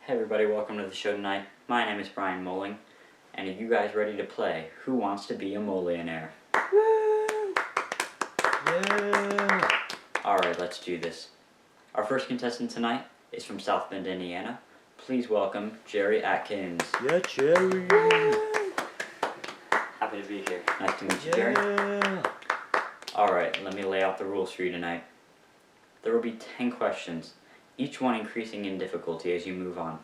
Hey everybody, welcome to the show tonight. My name is Brian Moling, and are you guys ready to play Who Wants to Be a Moleionaire? Woo! Yeah! Alright, let's do this. Our first contestant tonight is from South Bend, Indiana. Please welcome Jerry Attkins. Yeah, Jerry! Happy to be here. Nice to meet you, Jerry. Yeah! Alright, let me lay out the rules for you tonight. There will be 10 questions, each one increasing in difficulty as you move on.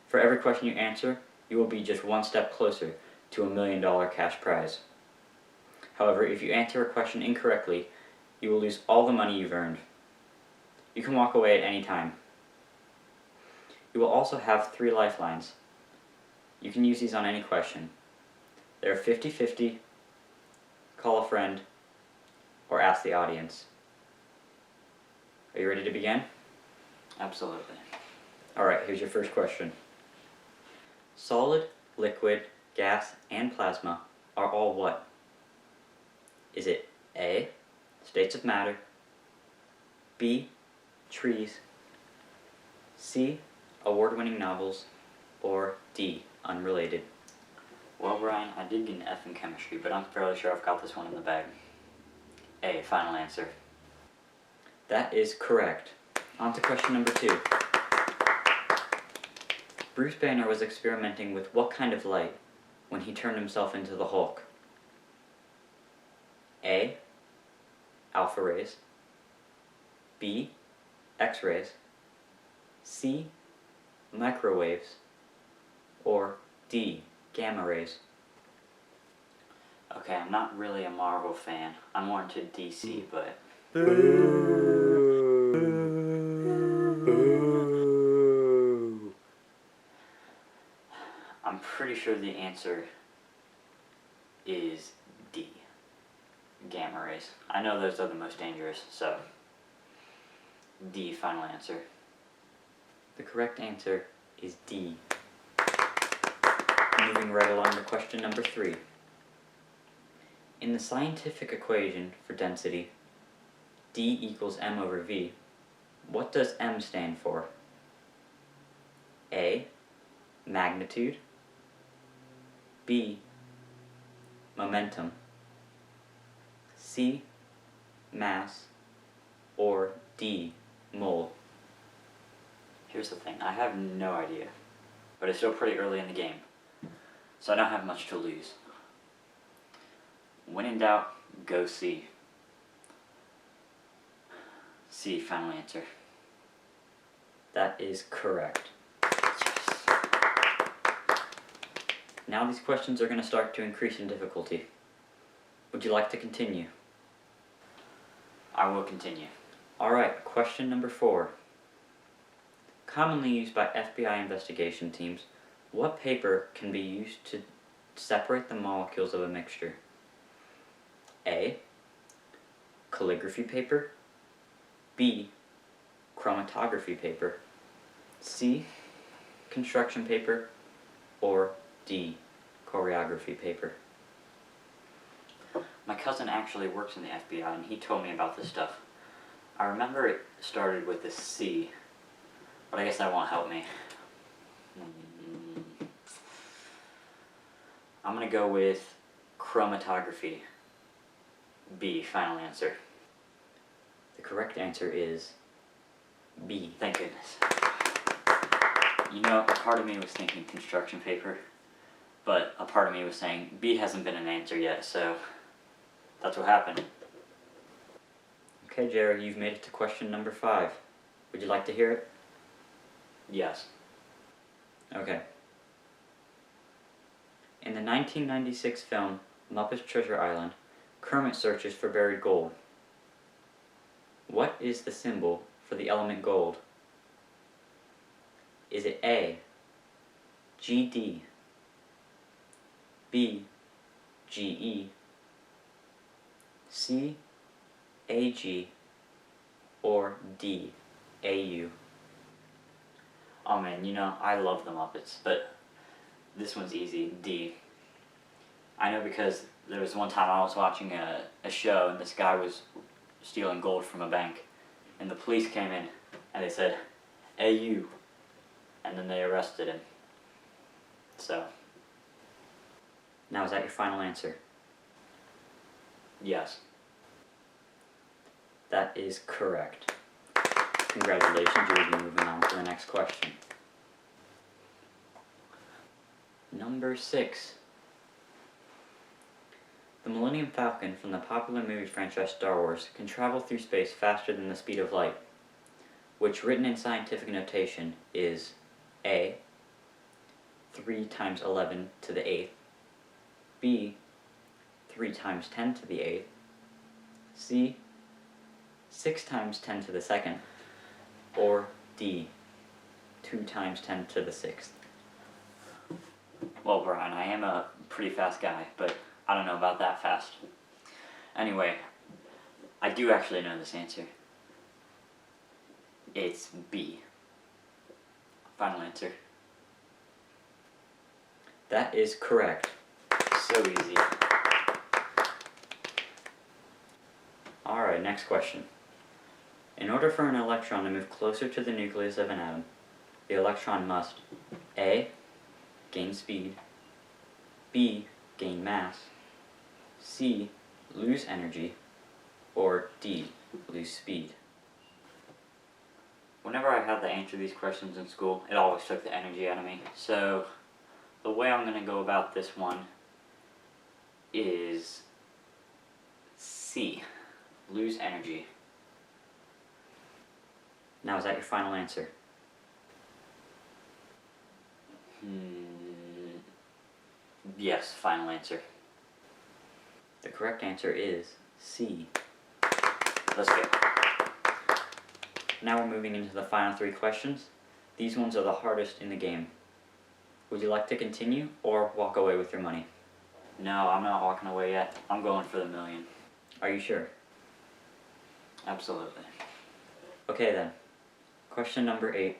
For every question you answer, you will be just one step closer to $1 million cash prize. However, if you answer a question incorrectly, you will lose all the money you've earned. You can walk away at any time. You will also have 3 lifelines. You can use these on any question. They're 50-50, call a friend, or ask the audience. Are you ready to begin? Absolutely. Alright, here's your first question. Solid, liquid, gas, and plasma are all what? Is it A, states of matter, B, trees, C, award-winning novels, or D, unrelated? Well, Brian, I did get an F in chemistry, but I'm fairly sure I've got this one in the bag. A, final answer. That is correct. On to question number 2. Bruce Banner was experimenting with what kind of light when he turned himself into the Hulk? A, alpha rays, B, X-rays, C, microwaves, or D, gamma rays? Okay, I'm not really a Marvel fan. I'm more into DC, but... I'm pretty sure the answer is D, gamma rays. I know those are the most dangerous, so D, final answer. The correct answer is D. Moving right along to question number 3. In the scientific equation for density, D equals m over v, what does m stand for? A, magnitude, B, momentum, C, mass, or D, mole? Here's the thing, I have no idea, but it's still pretty early in the game, so I don't have much to lose. When in doubt, go C. C, final answer. That is correct. Yes. Now these questions are going to start to increase in difficulty. Would you like to continue? I will continue. Alright, question number 4. Commonly used by FBI investigation teams, what paper can be used to separate the molecules of a mixture? A, calligraphy paper, B, chromatography paper, C, construction paper, or D, choreography paper? My cousin actually works in the FBI and he told me about this stuff. I remember it started with a C, but I guess that won't help me. I'm gonna go with chromatography. B, final answer. The correct answer is B. Thank goodness. You know, a part of me was thinking construction paper, but a part of me was saying B hasn't been an answer yet, so that's what happened. Okay, Jerry, you've made it to question number 5. Would you like to hear it? Yes. Okay. In the 1996 film Muppet's Treasure Island, Kermit searches for buried gold. What is the symbol for the element gold? Is it A, GD, B, GE, C, AG, or D, AU? Oh man, you know, I love the Muppets, but this one's easy, D. I know because there was one time I was watching a show and this guy was stealing gold from a bank and the police came in and they said, "Hey you, and then they arrested him. So, Now, is that your final answer? yes. That is correct. Congratulations, you will be moving on to the next question. Number 6. The Millennium Falcon from the popular movie franchise Star Wars can travel through space faster than the speed of light, which written in scientific notation is A, 3 times 11 to the 8th, B, 3 times 10 to the 8th, C, 6 times 10 to the 2nd, or D, 2 times 10 to the 6th. Well, Brian, I am a pretty fast guy, but I don't know about that fast. Anyway, I do actually know this answer. It's B. Final answer. That is correct. So easy. Alright, next question. In order for an electron to move closer to the nucleus of an atom, the electron must A, gain speed, B, gain mass, C, lose energy, or D, lose speed. Whenever I had to answer these questions in school, it always took the energy out of me. So, the way I'm going to go about this one is C, lose energy. Now, is that your final answer? Yes, final answer. The correct answer is C. Let's go. Now we're moving into the final 3 questions. These ones are the hardest in the game. Would you like to continue or walk away with your money? No, I'm not walking away yet. I'm going for the million. Are you sure? Absolutely. Okay then. Question number 8.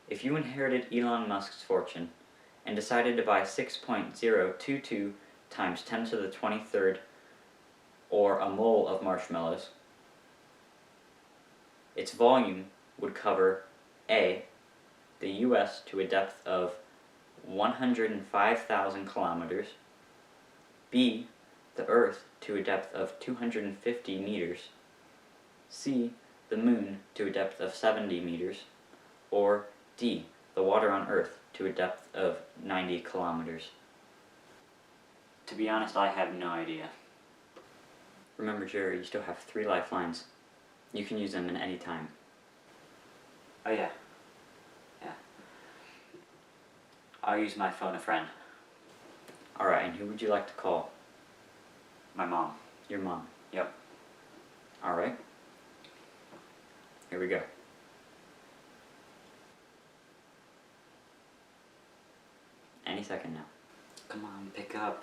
If you inherited Elon Musk's fortune and decided to buy 6.022 times 10 to the 23rd or a mole of marshmallows, its volume would cover A, the US to a depth of 105,000 kilometers, B, the Earth to a depth of 250 meters, C, the Moon to a depth of 70 meters, or D, the water on Earth to a depth of 90 kilometers. To be honest, I have no idea. Remember, Jerry, you still have 3 lifelines. You can use them at any time. Oh yeah. Yeah. I'll use my phone a friend. Alright, and who would you like to call? My mom. Your mom. Yep. Alright. Here we go. Any second now. Come on, pick up.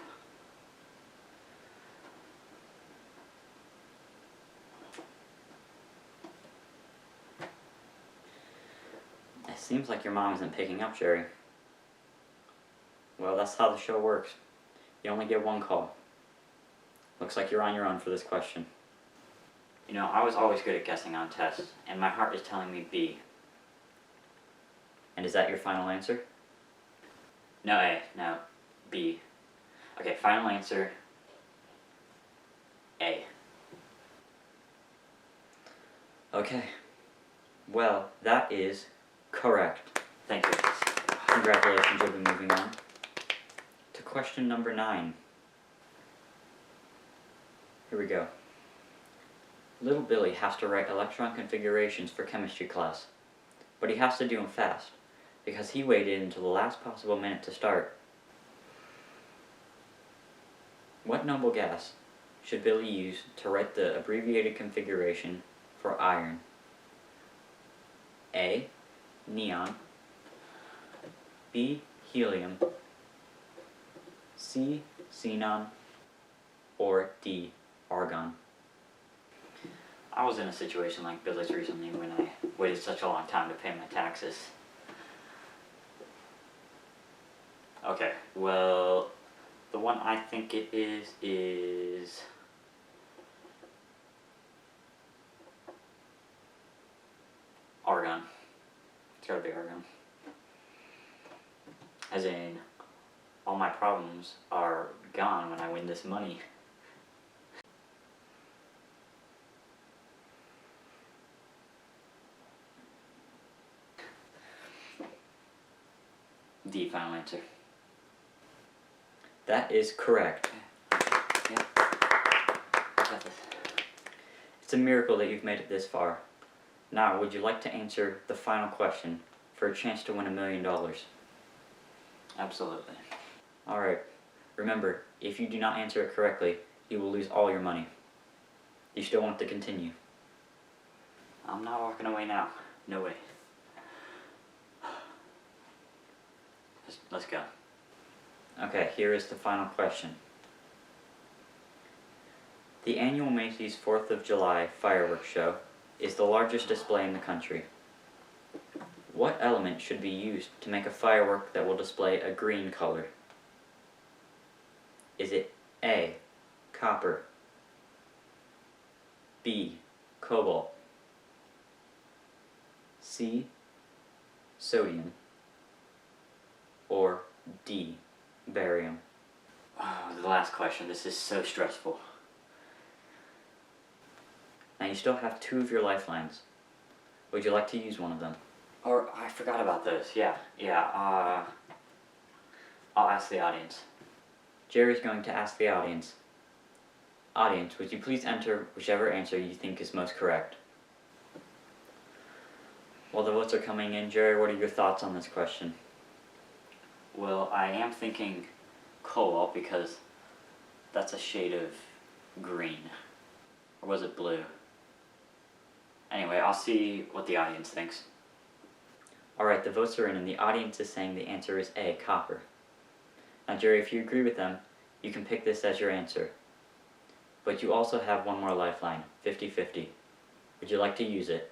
It seems like your mom isn't picking up, Jerry. Well, that's how the show works. You only get 1 call. Looks like you're on your own for this question. You know, I was always good at guessing on tests, and my heart is telling me B. And is that your final answer? No A, no B. Okay, final answer A. Okay. Well, that is correct. Thank you. Congratulations, you'll be moving on to question number 9. Here we go. Little Billy has to write electron configurations for chemistry class, but he has to do them fast, because he waited until the last possible minute to start. What noble gas should Billy use to write the abbreviated configuration for iron? A, neon, B, helium, C, xenon, or D, argon? I was in a situation like Billy's recently when I waited such a long time to pay my taxes. Okay, well, the one I think it is argon. It's extravagant. As in, all my problems are gone when I win this money. D, final answer. That is correct. Yeah. I got this. It's a miracle that you've made it this far. Now, would you like to answer the final question for a chance to win $1 million? Absolutely. Alright, remember, if you do not answer it correctly, you will lose all your money. You still want to continue? I'm not walking away now. No way. Let's go. Okay, here is the final question. The annual Macy's 4th of July fireworks show is the largest display in the country. What element should be used to make a firework that will display a green color? Is it A, copper, B, cobalt, C, sodium, or D, barium? Oh, the last question. This is so stressful. Now you still have 2 of your lifelines. Would you like to use one of them? Or, I forgot about those. Yeah. I'll ask the audience. Jerry's going to ask the audience. Audience, would you please enter whichever answer you think is most correct? While the votes are coming in, Jerry, what are your thoughts on this question? Well, I am thinking cobalt because that's a shade of green. Or was it blue? Anyway, I'll see what the audience thinks. Alright, the votes are in and the audience is saying the answer is A, copper. Now Jerry, if you agree with them, you can pick this as your answer. But you also have one more lifeline, 50-50. Would you like to use it?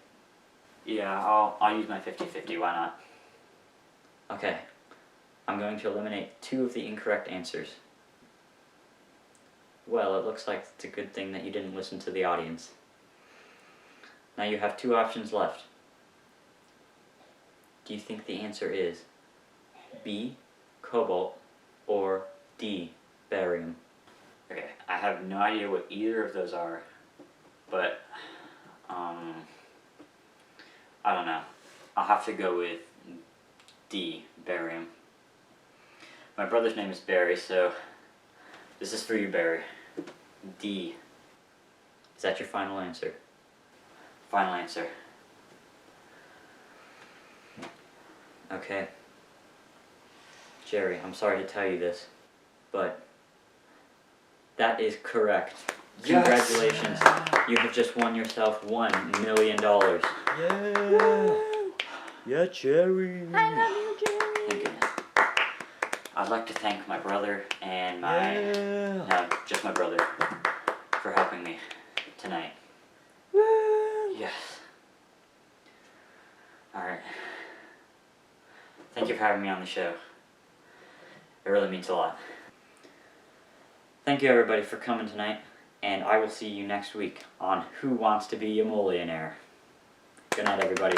Yeah, I'll use my 50-50, why not? Okay, I'm going to eliminate 2 of the incorrect answers. Well, it looks like it's a good thing that you didn't listen to the audience. Now you have 2 options left. Do you think the answer is B, cobalt, or D, barium? Okay, I have no idea what either of those are, but, I don't know. I'll have to go with D, barium. My brother's name is Barry, so this is for you, Barry. D. Is that your final answer? Final answer. Okay. Jerry, I'm sorry to tell you this, but that is correct. Yes! Congratulations. You have just won yourself $1 million. Yeah! Yeah, Jerry! I love you, Jerry. Thank goodness. I'd like to thank my brother and no, just my brother, for helping me tonight. Woo! Yes. Alright. Thank you for having me on the show. It really means a lot. Thank you everybody for coming tonight, and I will see you next week on Who Wants to Be a Moleionaire. Good night everybody.